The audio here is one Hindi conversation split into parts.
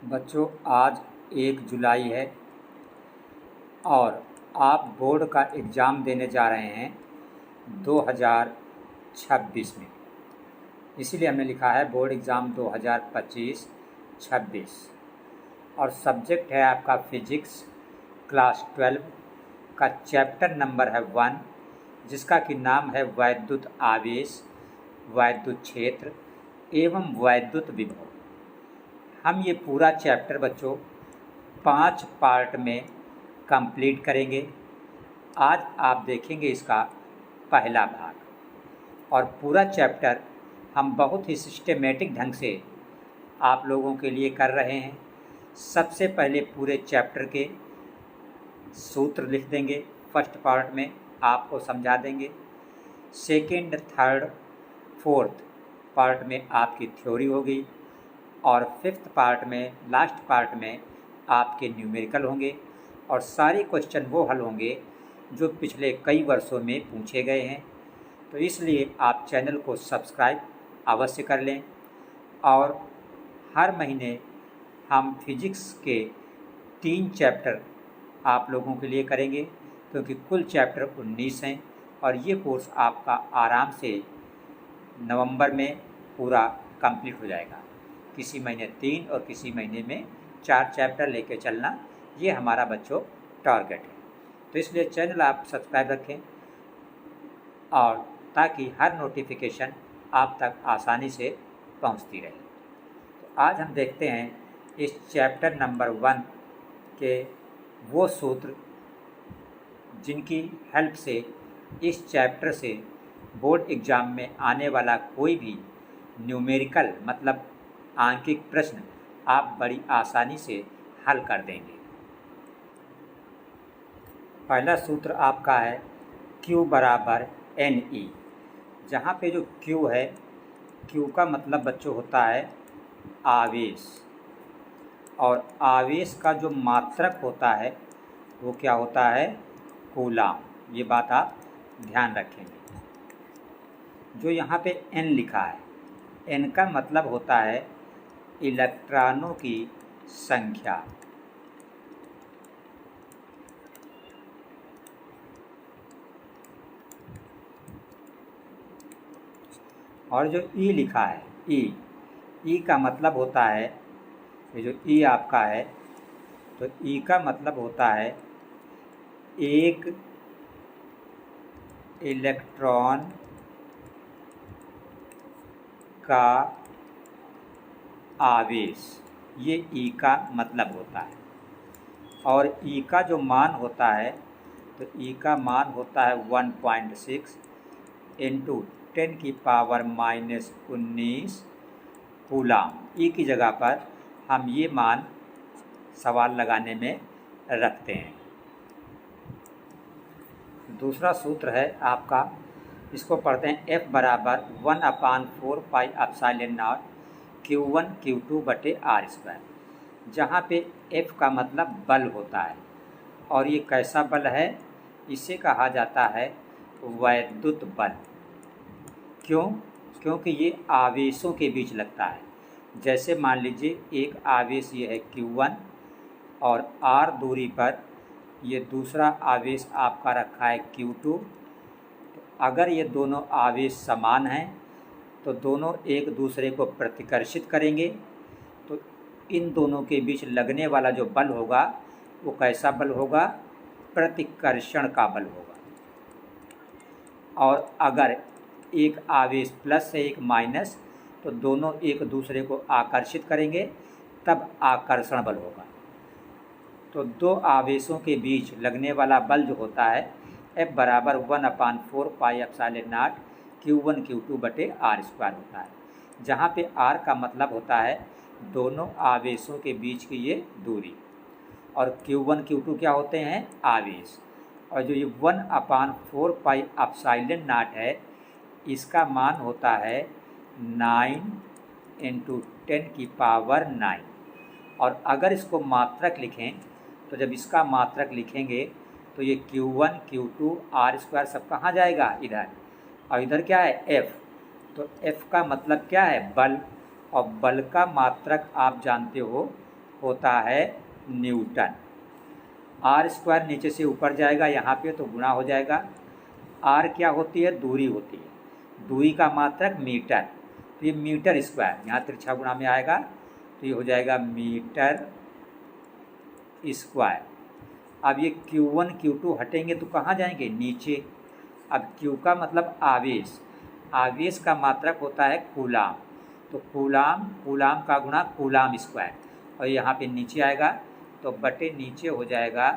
बच्चों, आज 1 जुलाई है और आप बोर्ड का एग्ज़ाम देने जा रहे हैं 2026 में। इसीलिए हमने लिखा है बोर्ड एग्ज़ाम 2025-26 और सब्जेक्ट है आपका फिजिक्स क्लास 12 का चैप्टर नंबर है 1, जिसका कि नाम है वैद्युत आवेश, वैद्युत क्षेत्र एवं वैद्युत विभव। हम ये पूरा चैप्टर बच्चों 5 पार्ट में कंप्लीट करेंगे। आज आप देखेंगे इसका पहला भाग और पूरा चैप्टर हम बहुत ही सिस्टमेटिक ढंग से आप लोगों के लिए कर रहे हैं। सबसे पहले पूरे चैप्टर के सूत्र लिख देंगे, फर्स्ट पार्ट में आपको समझा देंगे। सेकंड, थर्ड, फोर्थ पार्ट में आपकी थ्योरी होगी और फिफ्थ पार्ट में, लास्ट पार्ट में आपके न्यूमेरिकल होंगे और सारे क्वेश्चन वो हल होंगे जो पिछले कई वर्षों में पूछे गए हैं। तो इसलिए आप चैनल को सब्सक्राइब अवश्य कर लें और हर महीने हम फिजिक्स के 3 चैप्टर आप लोगों के लिए करेंगे, क्योंकि कुल चैप्टर 19 हैं और ये कोर्स आपका आराम से नवंबर में पूरा कंप्लीट हो जाएगा। किसी महीने 3 और किसी महीने में 4 चैप्टर लेके चलना, ये हमारा बच्चों टारगेट है। तो इसलिए चैनल आप सब्सक्राइब रखें और ताकि हर नोटिफिकेशन आप तक आसानी से पहुंचती रहे। तो आज हम देखते हैं इस चैप्टर नंबर 1 के वो सूत्र जिनकी हेल्प से इस चैप्टर से बोर्ड एग्ज़ाम में आने वाला कोई भी न्यूमेरिकल मतलब आंकिक प्रश्न आप बड़ी आसानी से हल कर देंगे। पहला सूत्र आपका है Q बराबर NE, जहाँ पे जो Q है, Q का मतलब बच्चों होता है आवेश और आवेश का जो मात्रक होता है वो क्या होता है, कूलाम। ये बात आप ध्यान रखेंगे। जो यहाँ पे N लिखा है, N का मतलब होता है इलेक्ट्रॉनों की संख्या और जो E लिखा है, E का मतलब होता है, ये जो E आपका है तो E का मतलब होता है एक इलेक्ट्रॉन का आवेश, ये E का मतलब होता है। और E का जो मान होता है तो E का मान होता है 1.6 इंटू 10⁻⁻19 कूलाम। E की जगह पर हम ये मान सवाल लगाने में रखते हैं। दूसरा सूत्र है आपका, इसको पढ़ते हैं F बराबर 1/4 pi epsilon not Q1 Q2 बटे R², जहाँ पे F का मतलब बल होता है और ये कैसा बल है, इसे कहा जाता है वैद्युत बल। क्यों? क्योंकि ये आवेशों के बीच लगता है। जैसे मान लीजिए एक आवेश ये है Q1 और R दूरी पर ये दूसरा आवेश आपका रखा है Q2। तो अगर ये दोनों आवेश समान हैं तो दोनों एक दूसरे को प्रतिकर्षित करेंगे, तो इन दोनों के बीच लगने वाला जो बल होगा वो कैसा बल होगा, प्रतिकर्षण का बल होगा। और अगर एक आवेश प्लस है एक माइनस, तो दोनों एक दूसरे को आकर्षित करेंगे, तब आकर्षण बल होगा। तो दो आवेशों के बीच लगने वाला बल जो होता है F बराबर 1/4 pi epsilon not Q1 Q2 बटे R² होता है, जहाँ पे R का मतलब होता है दोनों आवेशों के बीच की ये दूरी और Q1 Q2 क्या होते हैं, आवेश। और जो ये 1/4 पाई एप्सिलॉन नॉट है, इसका मान होता है 9 इंटू 10⁻⁹। और अगर इसको मात्रक लिखें तो जब इसका मात्रक लिखेंगे तो ये Q1 Q2 R² सब कहाँ जाएगा, इधर, और इधर क्या है, F। तो F का मतलब क्या है, बल, और बल का मात्रक आप जानते हो होता है न्यूटन। आर स्क्वायर नीचे से ऊपर जाएगा यहाँ पे तो गुणा हो जाएगा। आर क्या होती है? दूरी होती है। दूरी का मात्रक मीटर, तो ये मीटर स्क्वायर यहाँ तिरछा गुणा में आएगा तो ये हो जाएगा मीटर स्क्वायर। अब ये Q1 Q2 हटेंगे तो कहाँ जाएंगे? नीचे। अब Q का मतलब आवेश, आवेश का मात्रक होता है कूलाम, तो कूलाम का गुणा कूलाम स्क्वायर, और यहाँ पे नीचे आएगा तो बटे नीचे हो जाएगा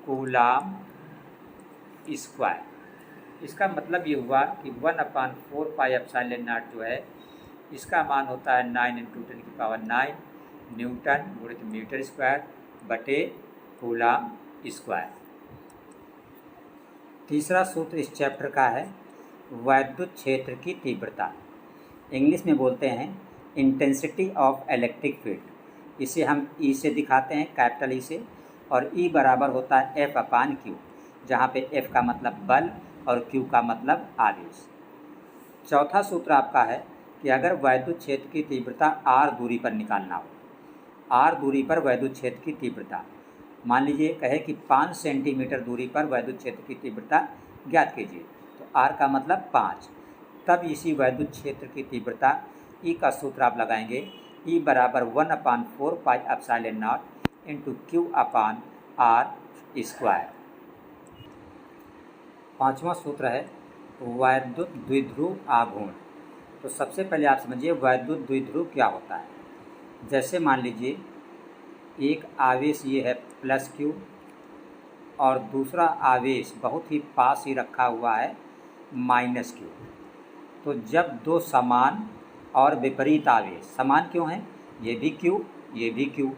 कूलाम स्क्वायर। इसका मतलब ये हुआ कि 1/4 पाई एप्सिलॉन नॉट जो है इसका मान होता है 9 × 10⁹ न्यूटन गुणित मीटर स्क्वायर बटे कूलाम स्क्वायर। तीसरा सूत्र इस चैप्टर का है वैद्युत क्षेत्र की तीव्रता, इंग्लिश में बोलते हैं इंटेंसिटी ऑफ इलेक्ट्रिक फील्ड। इसे हम ई से दिखाते हैं, कैपिटल ई से, और ई बराबर होता है F/Q, जहाँ पे F का मतलब बल और Q का मतलब आवेश। चौथा सूत्र आपका है कि अगर वैद्युत क्षेत्र की तीव्रता r दूरी पर निकालना हो, r दूरी पर वैद्युत क्षेत्र की तीव्रता, मान लीजिए कहे कि 5 सेंटीमीटर दूरी पर वैद्युत क्षेत्र की तीव्रता ज्ञात कीजिए, तो r का मतलब 5, तब इसी वैद्युत क्षेत्र की तीव्रता E का सूत्र आप लगाएंगे, E बराबर 1/4 pi epsilon not into Q/r square. पाँचवा सूत्र है वैद्युत द्विध्रुव आघूर्ण। तो सबसे पहले आप समझिए वैद्युत द्विध्रुव क्या होता है। जैसे मान लीजिए एक आवेश ये है +Q और दूसरा आवेश बहुत ही पास ही रखा हुआ है -Q, तो जब दो समान और विपरीत आवेश, समान क्यों हैं? ये भी Q, ये भी Q,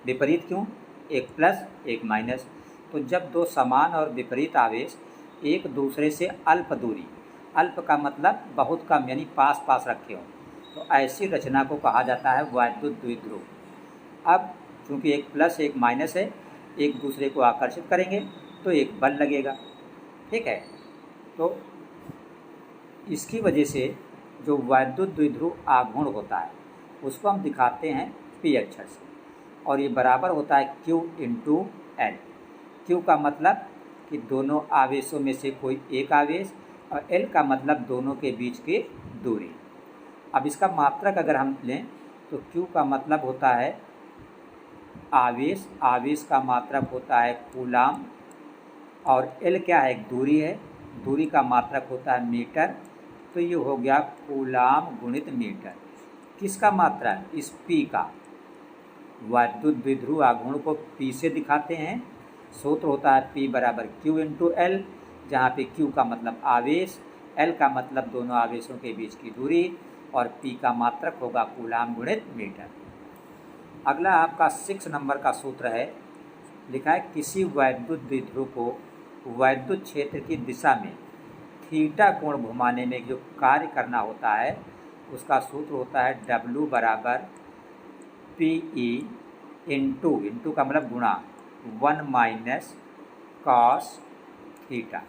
विपरीत क्यों? एक प्लस एक माइनस, तो जब दो समान और विपरीत आवेश एक दूसरे से अल्प दूरी, अल्प का मतलब बहुत कम यानी पास पास रखे हों, तो ऐसी रचना को कहा जाता है वैद्युत द्विध्रुव। अब चूँकि एक प्लस एक माइनस है, एक दूसरे को आकर्षित करेंगे तो एक बल लगेगा, ठीक है। तो इसकी वजह से जो वैद्युत द्विध्रुव आघूर्ण होता है उसको हम दिखाते हैं P अक्षर से, और ये बराबर होता है Q × L। Q का मतलब कि दोनों आवेशों में से कोई एक आवेश, और L का मतलब दोनों के बीच की दूरी। अब इसका मात्रक अगर हम लें तो Q का मतलब होता है आवेश, आवेश का मात्रक होता है कूलाम, और L क्या है? दूरी है, दूरी का मात्रक होता है मीटर, तो ये हो गया कूलाम गुणित मीटर। किसका मात्रा? इस P का। वैद्युत द्विध्रुव आघूर्ण को P से दिखाते हैं, सूत्र होता है P बराबर Q × L, जहाँ पे Q का मतलब आवेश, L का मतलब दोनों आवेशों के बीच की दूरी, और P का मात्रक होगा कूलाम गुणित मीटर। अगला आपका 6 नंबर का सूत्र है, लिखा है किसी वैद्युत द्विध्रुव को वैद्युत क्षेत्र की दिशा में थीटा कोण घुमाने में जो कार्य करना होता है उसका सूत्र होता है W बराबर PE इंटू का मतलब गुणा 1 - cos थीटा।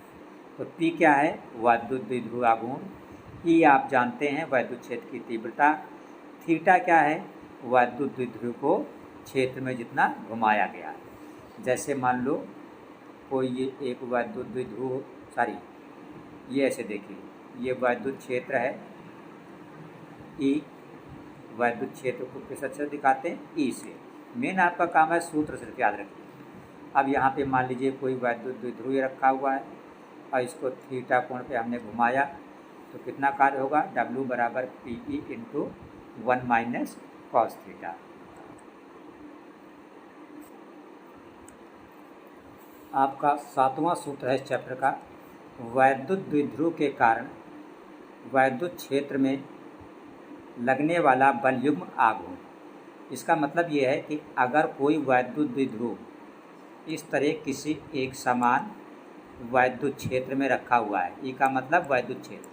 तो P क्या है? वैद्युत द्विध्रुव आघूर्ण। E आप जानते हैं वैद्युत क्षेत्र की तीव्रता। थीटा क्या है? वैद्युत द्विध्रुव को क्षेत्र में जितना घुमाया गया है। जैसे मान लो कोई ये एक वैद्युत द्विध्रुव, ये ऐसे देखिए, ये वैद्युत क्षेत्र है E, वैद्युत क्षेत्र को किस अक्षर दिखाते हैं? E से। मेन आपका काम है सूत्र सिर्फ याद रखिए। अब यहाँ पे मान लीजिए कोई वैद्युत द्विध्रुव रखा हुआ है और इसको थीटा कोण पे हमने घुमाया, तो कितना कार्य होगा? W बराबर PE इंटू 1 - cos थीटा। आपका 7वां सूत्र है इस चैप्टर का, वैद्युत द्विध्रुव के कारण वैद्युत क्षेत्र में लगने वाला बल युग्म आघूर्ण। इसका मतलब ये है कि अगर कोई वैद्युत द्विध्रुव इस तरह किसी एक समान वैद्युत क्षेत्र में रखा हुआ है, ई का मतलब वैद्युत क्षेत्र,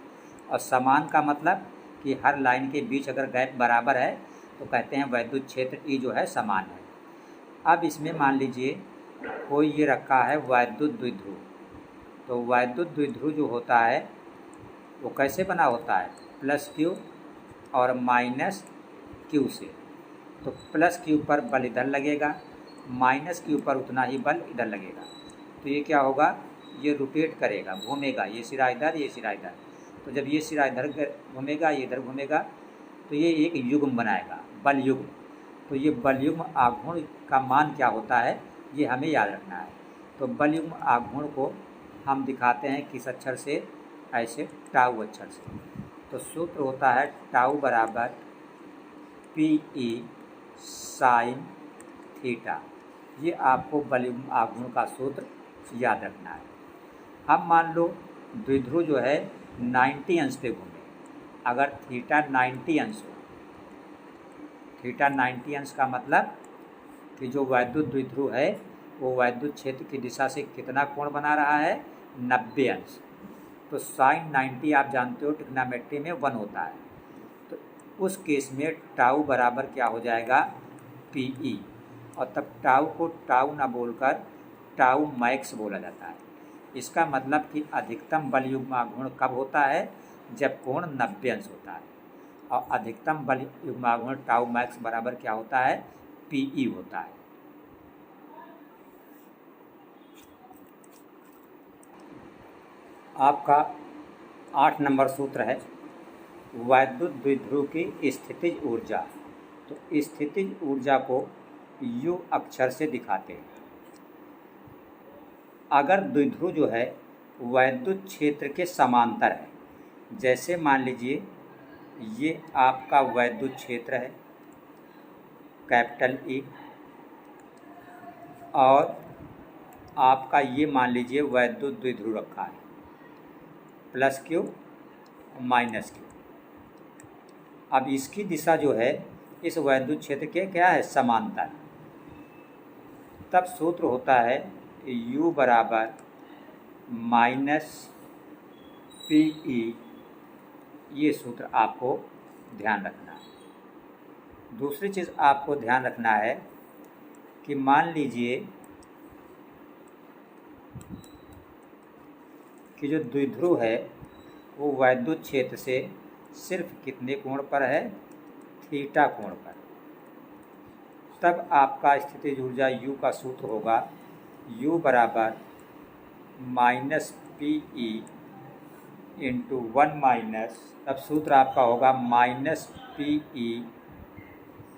और समान का मतलब कि हर लाइन के बीच अगर गैप बराबर है तो कहते हैं वैद्युत क्षेत्र ई जो है समान है। अब इसमें मान लीजिए कोई ये रखा है वैद्युत द्विध्रुव, तो वैद्युत द्विध्रुव जो होता है वो कैसे बना होता है? +Q और -Q से। तो प्लस के ऊपर बल इधर लगेगा, माइनस के ऊपर उतना ही बल इधर लगेगा। तो ये क्या होगा, ये रोटेट करेगा, घूमेगा, ये सिरा इधर, ये सिरा इधर। तो जब ये सिरा इधर घूमेगा, ये इधर घूमेगा, तो ये एक युग्म बनाएगा, बल युग्म। तो ये बल युग्म आघूर्ण का मान क्या होता है, ये हमें याद रखना है। तो बल युग्म आघूर्ण को हम दिखाते हैं किस अक्षर से, ऐसे टाउ अक्षर से। तो सूत्र होता है टाउ बराबर PE साइन थीटा। ये आपको बल युग्म आघूर्ण का सूत्र याद रखना है। अब मान लो द्विध्रुव जो है 90 अंश पे घूमे, अगर थीटा 90 अंश हो, थीटा 90 अंश का मतलब कि जो वैद्युत द्विध्रुव है वो वैद्युत क्षेत्र की दिशा से कितना कोण बना रहा है, 90 अंश। तो साइन 90 आप जानते हो ट्रिग्नोमेट्री में 1 होता है। तो उस केस में टाउ बराबर क्या हो जाएगा, PE। और तब टाउ को टाउ ना बोलकर टाउ मैक्स बोला जाता है। इसका मतलब कि अधिकतम बल युग्म आघूर्ण कब होता है, जब कोण 90 अंश होता है। और अधिकतम बल युग्म आघूर्ण टाउ मैक्स बराबर क्या होता है, PE होता है। आपका 8 नंबर सूत्र है वैद्युत द्विध्रुव की स्थितिज ऊर्जा। तो स्थितिज ऊर्जा को U अक्षर से दिखाते हैं। अगर द्विध्रुव जो है वैद्युत क्षेत्र के समांतर है, जैसे मान लीजिए ये आपका वैद्युत क्षेत्र है कैपिटल E, और आपका ये मान लीजिए वैद्युत द्विध्रुव रखा है प्लस Q माइनस Q। अब इसकी दिशा जो है इस वैद्युत क्षेत्र के क्या है, समांतर। तब सूत्र होता है U बराबर माइनस PE। ये सूत्र आपको ध्यान रखना है। दूसरी चीज़ आपको ध्यान रखना है कि मान लीजिए कि जो द्विध्रुव है वो वैद्युत क्षेत्र से सिर्फ कितने कोण पर है, थीटा कोण पर। तब आपका स्थितिज ऊर्जा U का सूत्र होगा U बराबर माइनस PE इंटू 1 माइनस, तब सूत्र आपका होगा माइनस PE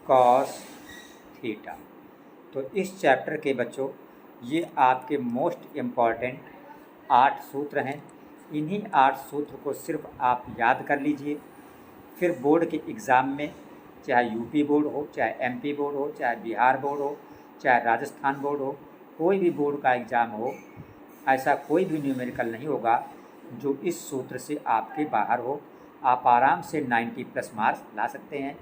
कॉस थीटा। तो इस चैप्टर के बच्चों ये आपके मोस्ट इम्पॉर्टेंट 8 सूत्र हैं। इन्हीं 8 सूत्र को सिर्फ आप याद कर लीजिए। फिर बोर्ड के एग्ज़ाम में, चाहे यूपी बोर्ड हो, चाहे MP बोर्ड हो, चाहे बिहार बोर्ड हो, चाहे राजस्थान बोर्ड हो, कोई भी बोर्ड का एग्ज़ाम हो, ऐसा कोई भी न्यूमेरिकल नहीं होगा जो इस सूत्र से आपके बाहर हो। आप आराम से 90+ मार्क्स ला सकते हैं।